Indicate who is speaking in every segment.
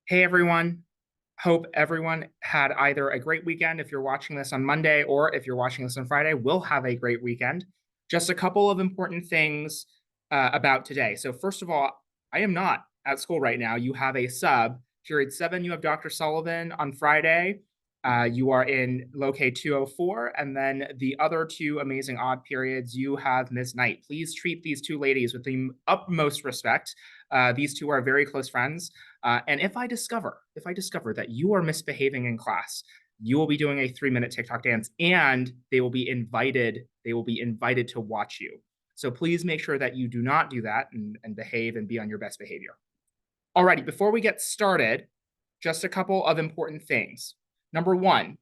Speaker 1: Hey everyone. Hope everyone had either a great weekend if you're watching this on Monday, or if you're watching this on Friday, will have a great weekend. Just a couple of important things about today. So first of all, I am not at school right now. You have a sub. Period 7, you have Dr. Sullivan on Friday. You are in locate 204, and then the other two amazing odd periods, you have Ms. Knight. Please treat these two ladies with the utmost respect. These two are very close friends. And if I discover that you are misbehaving in class, you will be doing a 3-minute TikTok dance, and they will be invited to watch you. So please make sure that you do not do that and behave and be on your best behavior. Alrighty, before we get started, just a couple of important things. Number one,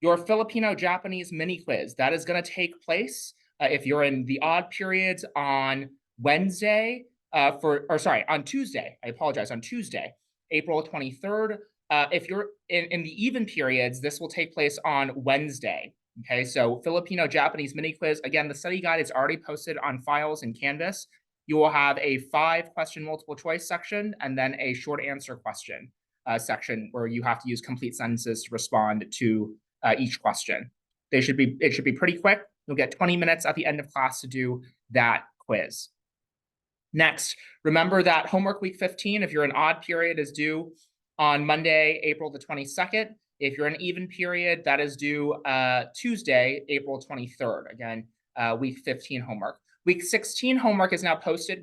Speaker 1: your Filipino-Japanese mini quiz. That is going to take place if you're in the odd periods on Wednesday, on Tuesday. I apologize, on Tuesday, April 23rd. If you're in the even periods, this will take place on Wednesday. Okay, so Filipino-Japanese mini quiz. Again, the study guide is already posted on files in Canvas. You will have a 5-question multiple choice section and then a short answer question section where you have to use complete sentences to respond to each question. It should be pretty quick. You'll get 20 minutes at the end of class to do that quiz. Next, remember that homework week 15, if you're an odd period, is due on Monday, April the 22nd. If you're an even period, that is due Tuesday, April 23rd. Again, week 15 homework. Week 16 homework is now posted.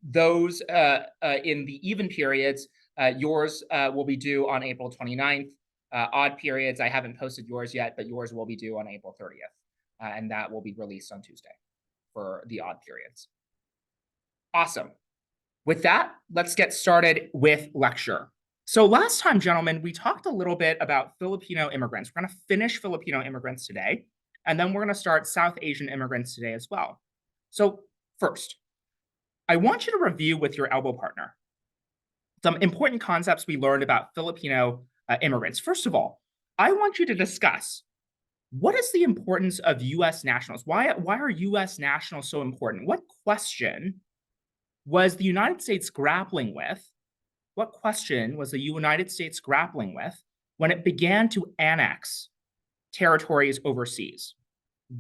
Speaker 1: Those in the even periods, yours will be due on April 29th. Odd periods, I haven't posted yours yet, but yours will be due on April 30th. And that will be released on Tuesday for the odd periods. Awesome. With that, let's get started with lecture. So last time, gentlemen, we talked a little bit about Filipino immigrants. We're going to finish Filipino immigrants today, and then we're going to start South Asian immigrants today as well. So first, I want you to review with your elbow partner some important concepts we learned about Filipino immigrants. First of all, I want you to discuss what is the importance of U.S. nationals? Why are U.S. nationals so important? What question was the United States grappling with? What question was the United States grappling with when it began to annex territories overseas?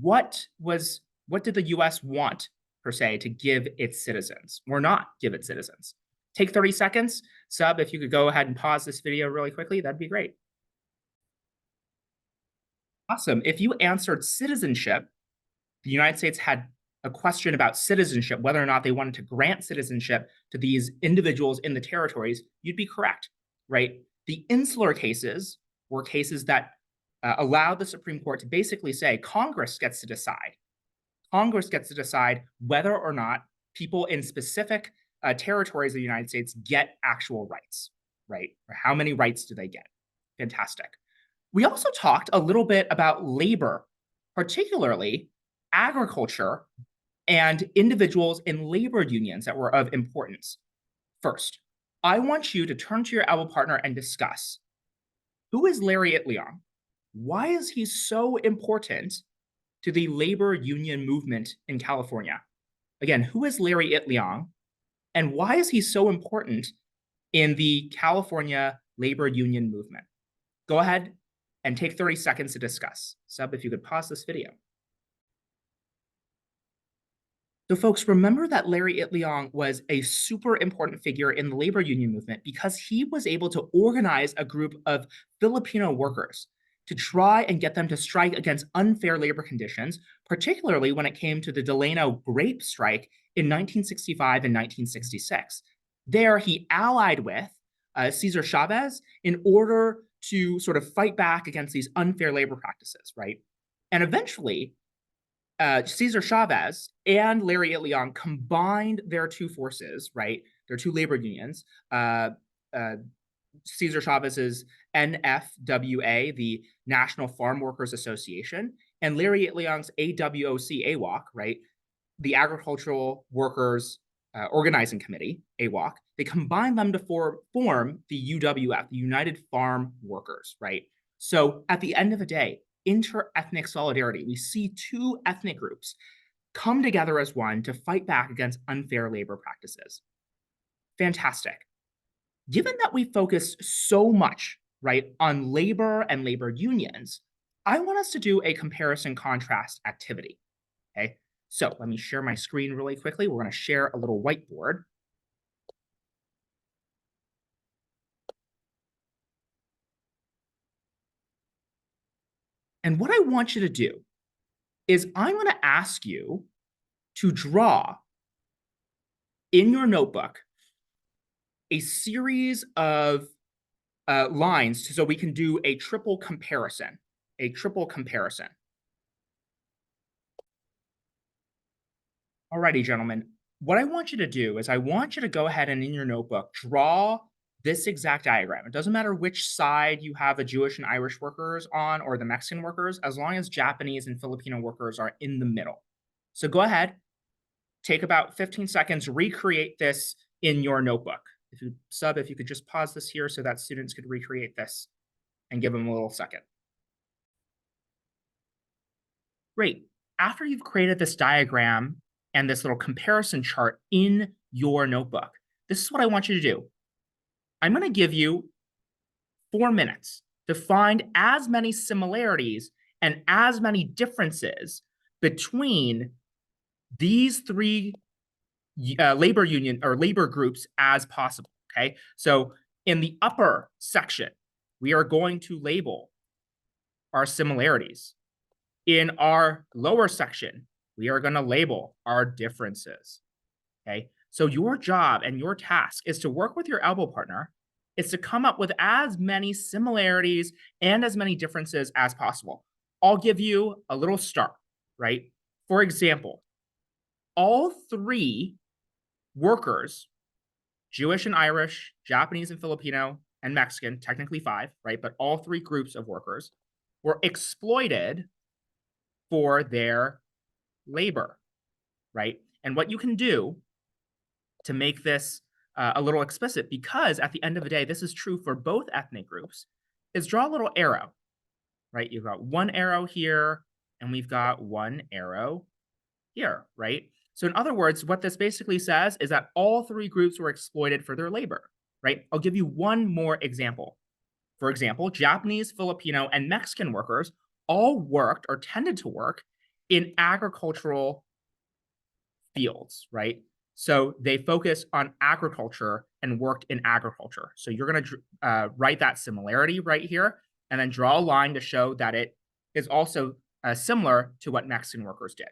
Speaker 1: What did the U.S. want, per se, to give its citizens or not give its citizens? Take 30 seconds. Sub, if you could go ahead and pause this video really quickly, that'd be great. Awesome. If you answered citizenship, the United States had a question about citizenship, whether or not they wanted to grant citizenship to these individuals in the territories, you'd be correct, right? The insular cases were cases that allowed the Supreme Court to basically say Congress gets to decide. Congress gets to decide whether or not people in specific territories of the United States get actual rights, right? Or how many rights do they get? Fantastic. We also talked a little bit about labor, particularly agriculture and individuals in labor unions that were of importance. First, I want you to turn to your elbow partner and discuss, who is Larry Itliong? Why is he so important to the labor union movement in California? Again, who is Larry Itliong, and why is he so important in the California labor union movement? Go ahead and take 30 seconds to discuss. Sub, if you could pause this video. So folks, remember that Larry Itliong was a super important figure in the labor union movement because he was able to organize a group of Filipino workers to try and get them to strike against unfair labor conditions, particularly when it came to the Delano grape strike in 1965 and 1966. There, he allied with Cesar Chavez in order to sort of fight back against these unfair labor practices, right? And eventually, Cesar Chavez and Larry Itliong combined their two forces, right? Their two labor unions. Cesar Chavez's NFWA, the National Farm Workers Association, and Larry Itliong's AWOC, AWOC, right? The Agricultural Workers Organizing Committee, AWOC. They combined them to form the UWF, the United Farm Workers, right? So at the end of the day, inter-ethnic solidarity. We see two ethnic groups come together as one to fight back against unfair labor practices. Fantastic. Given that we focus so much, right, on labor and labor unions, I want us to do a comparison contrast activity. Okay. So let me share my screen really quickly. We're going to share a little whiteboard. And what I want you to do is I'm going to ask you to draw in your notebook a series of lines so we can do a triple comparison. A triple comparison. Alrighty, gentlemen. What I want you to do is I want you to go ahead and in your notebook, draw this exact diagram. It doesn't matter which side you have the Jewish and Irish workers on or the Mexican workers, as long as Japanese and Filipino workers are in the middle. So go ahead, take about 15 seconds, recreate this in your notebook. If you could just pause this here so that students could recreate this and give them a little second. Great. After you've created this diagram and this little comparison chart in your notebook, this is what I want you to do. I'm going to give you 4 minutes to find as many similarities and as many differences between these three labor union or labor groups as possible. Okay. So in the upper section, we are going to label our similarities. In our lower section, we are going to label our differences. Okay. So your job and your task is to work with your elbow partner, is to come up with as many similarities and as many differences as possible. I'll give you a little start, right? For example, all three workers, Jewish and Irish, Japanese and Filipino, and Mexican, technically 5, right? But all three groups of workers were exploited for their labor, right? And what you can do to make this a little explicit, because at the end of the day, this is true for both ethnic groups, is draw a little arrow, right? You've got one arrow here, and we've got one arrow here, right? So in other words, what this basically says is that all three groups were exploited for their labor, right? I'll give you one more example. For example, Japanese, Filipino, and Mexican workers all worked or tended to work in agricultural fields, right? So they focus on agriculture and worked in agriculture. So you're going to write that similarity right here and then draw a line to show that it is also similar to what Mexican workers did.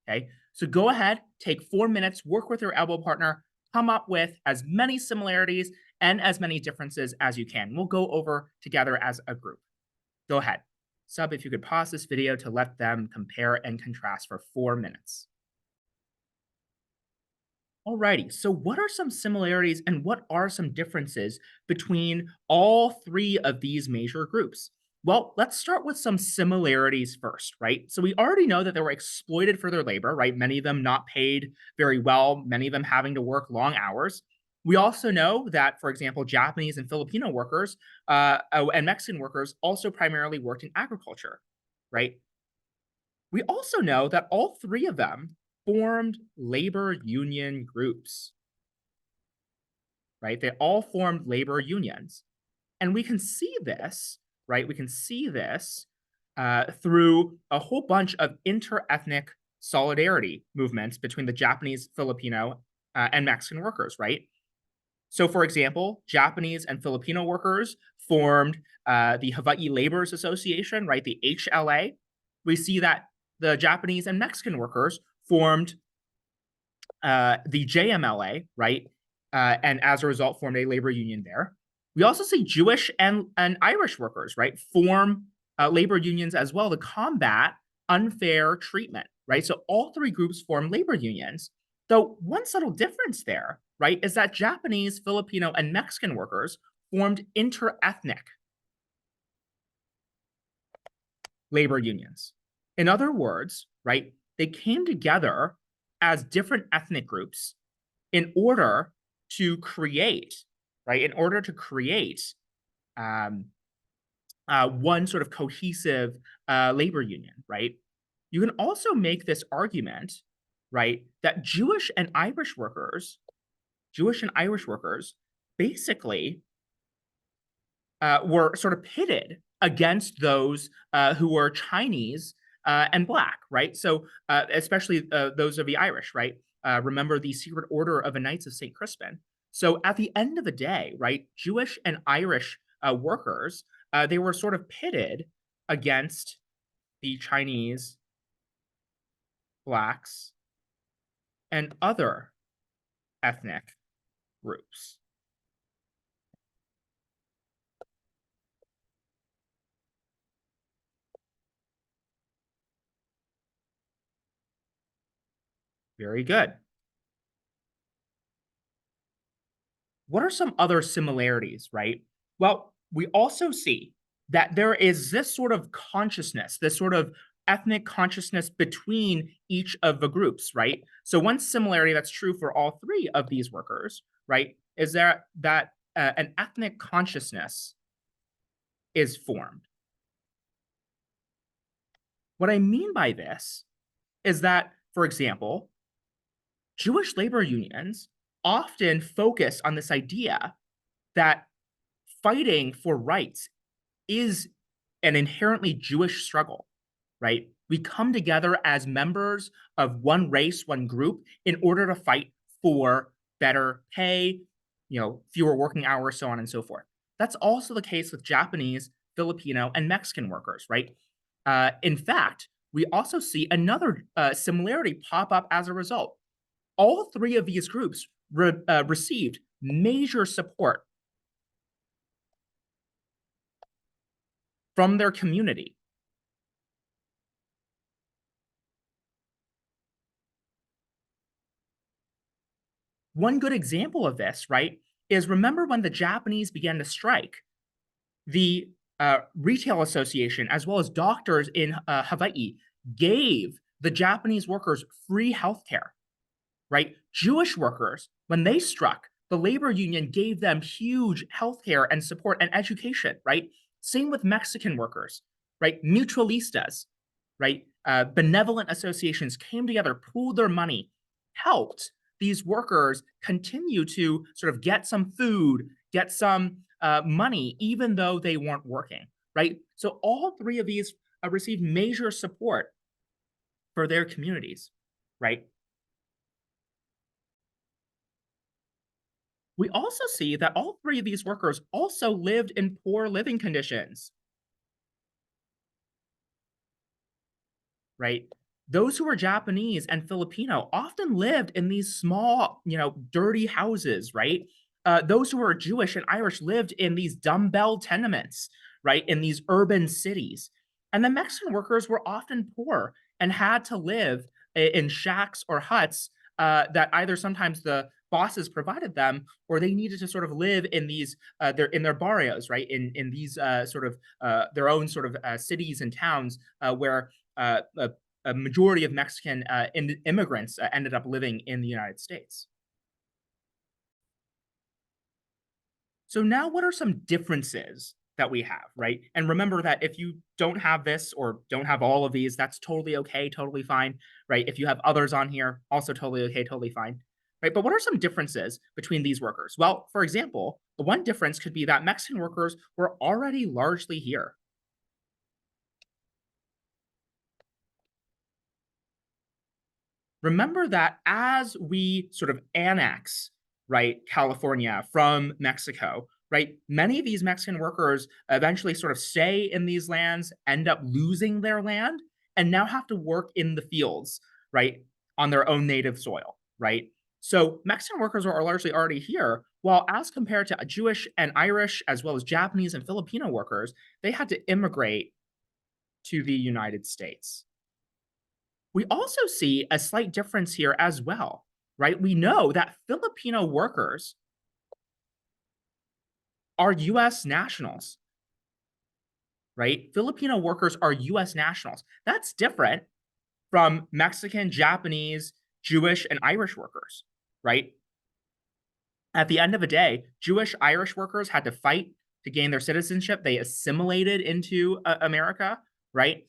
Speaker 1: Okay, so go ahead, take 4 minutes, work with your elbow partner, come up with as many similarities and as many differences as you can. We'll go over together as a group. Go ahead. Sub, if you could pause this video to let them compare and contrast for 4 minutes. Alrighty, so what are some similarities and what are some differences between all three of these major groups? Well, let's start with some similarities first, right? So we already know that they were exploited for their labor, right? Many of them not paid very well, many of them having to work long hours. We also know that, for example, Japanese and Filipino workers and Mexican workers also primarily worked in agriculture, right? We also know that all three of them formed labor union groups, right? They all formed labor unions. And we can see this, right? We can see this through a whole bunch of inter-ethnic solidarity movements between the Japanese, Filipino, and Mexican workers, right? So, for example, Japanese and Filipino workers formed the Hawaii Laborers Association, right? The HLA. We see that the Japanese and Mexican workers formed the JMLA, right? And as a result, formed a labor union there. We also see Jewish and Irish workers, right, form labor unions as well to combat unfair treatment, right? So all three groups form labor unions. Though one subtle difference there, right, is that Japanese, Filipino, and Mexican workers formed inter-ethnic labor unions. In other words, right, they came together as different ethnic groups in order to create, right, one sort of cohesive labor union, right? You can also make this argument, right, that Jewish and Irish workers Jewish and Irish workers basically were sort of pitted against those who were Chinese and Black, right? So, especially those of the Irish, right? Remember the Secret Order of the Knights of St. Crispin. So, at the end of the day, right, Jewish and Irish workers, they were sort of pitted against the Chinese, Blacks, and other ethnic groups. Very good. What are some other similarities, right? Well, we also see that there is this sort of consciousness, this sort of ethnic consciousness between each of the groups, right? So one similarity that's true for all three of these workers, right, is that an ethnic consciousness is formed. What I mean by this is that, for example, Jewish labor unions often focus on this idea that fighting for rights is an inherently Jewish struggle, right? We come together as members of one race, one group, in order to fight for better pay, fewer working hours, so on and so forth. That's also the case with Japanese, Filipino, and Mexican workers, right? In fact, we also see another similarity pop up as a result. All three of these groups received major support from their community. One good example of this, right, is remember when the Japanese began to strike, the retail association, as well as doctors in Hawaii, gave the Japanese workers free healthcare, right? Jewish workers, when they struck, the labor union gave them huge healthcare and support and education, right? Same with Mexican workers, right? Mutualistas, right? Benevolent associations came together, pooled their money, helped these workers continue to sort of get some food, get some money, even though they weren't working, right? So all three of these received major support for their communities, right? We also see that all three of these workers also lived in poor living conditions, right? Those who were Japanese and Filipino often lived in these small, dirty houses, right? Those who were Jewish and Irish lived in these dumbbell tenements, right? In these urban cities. And the Mexican workers were often poor and had to live in shacks or huts that either sometimes the bosses provided them or they needed to sort of live in these their barrios, right? In these sort of their own sort of cities and towns where a majority of Mexican immigrants ended up living in the United States. So now what are some differences that we have, right? And remember that if you don't have this or don't have all of these, that's totally okay, totally fine, right? If you have others on here, also totally okay, totally fine, right? But what are some differences between these workers? Well, for example, the one difference could be that Mexican workers were already largely here. Remember that as we sort of annex, right, California from Mexico, right, many of these Mexican workers eventually sort of stay in these lands, end up losing their land, and now have to work in the fields, right, on their own native soil, right? So Mexican workers are largely already here, while as compared to Jewish and Irish, as well as Japanese and Filipino workers, they had to immigrate to the United States. We also see a slight difference here as well, right? We know that Filipino workers are US nationals, right? Filipino workers are US nationals. That's different from Mexican, Japanese, Jewish, and Irish workers, right? At the end of the day, Jewish Irish workers had to fight to gain their citizenship. They assimilated into America, right?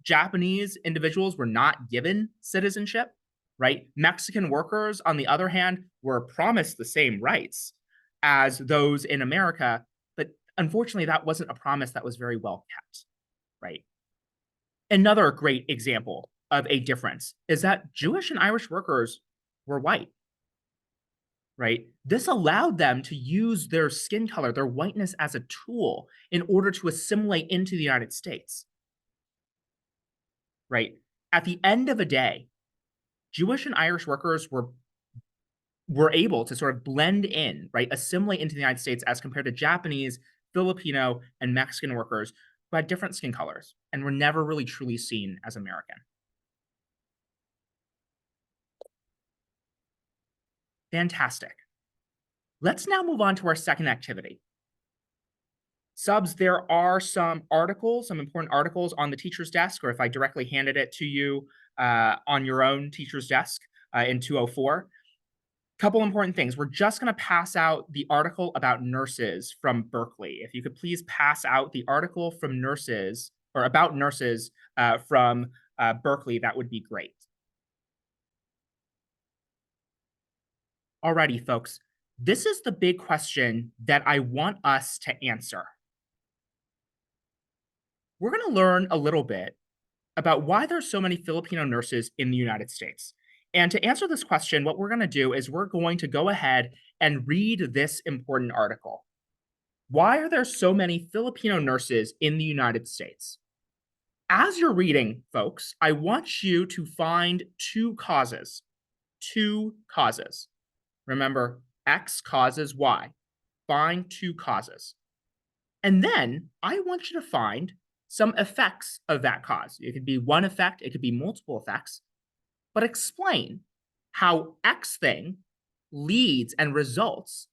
Speaker 1: Japanese individuals were not given citizenship. right? Mexican workers, on the other hand, were promised the same rights as those in America, but unfortunately, that wasn't a promise that was very well kept, right? Another great example of a difference is that Jewish and Irish workers were white, right? This allowed them to use their skin color, their whiteness as a tool in order to assimilate into the United States, right? At the end of a day, Jewish and Irish workers were able to sort of blend in, right, assimilate into the United States as compared to Japanese, Filipino, and Mexican workers who had different skin colors and were never really truly seen as American. Fantastic. Let's now move on to our second activity. Subs, there are some articles, some important articles on the teacher's desk, or if I directly handed it to you on your own teacher's desk in 204. Couple important things. We're just going to pass out the article about nurses from Berkeley. If you could please pass out the article from nurses or about nurses from Berkeley, that would be great. Alrighty, folks. This is the big question that I want us to answer. We're going to learn a little bit about why there's so many Filipino nurses in the United States. And to answer this question, what we're going to do is we're going to go ahead and read this important article. Why are there so many Filipino nurses in the United States? As you're reading, folks, I want you to find two causes. Two causes. Remember, X causes Y. Find two causes. And then I want you to find some effects of that cause. It could be one effect, it could be multiple effects, but explain how X thing leads and results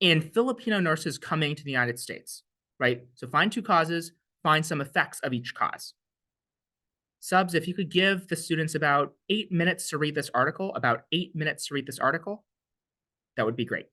Speaker 1: in Filipino nurses coming to the United States, right? So find two causes, find some effects of each cause. Subs, if you could give the students about 8 minutes to read this article, that would be great.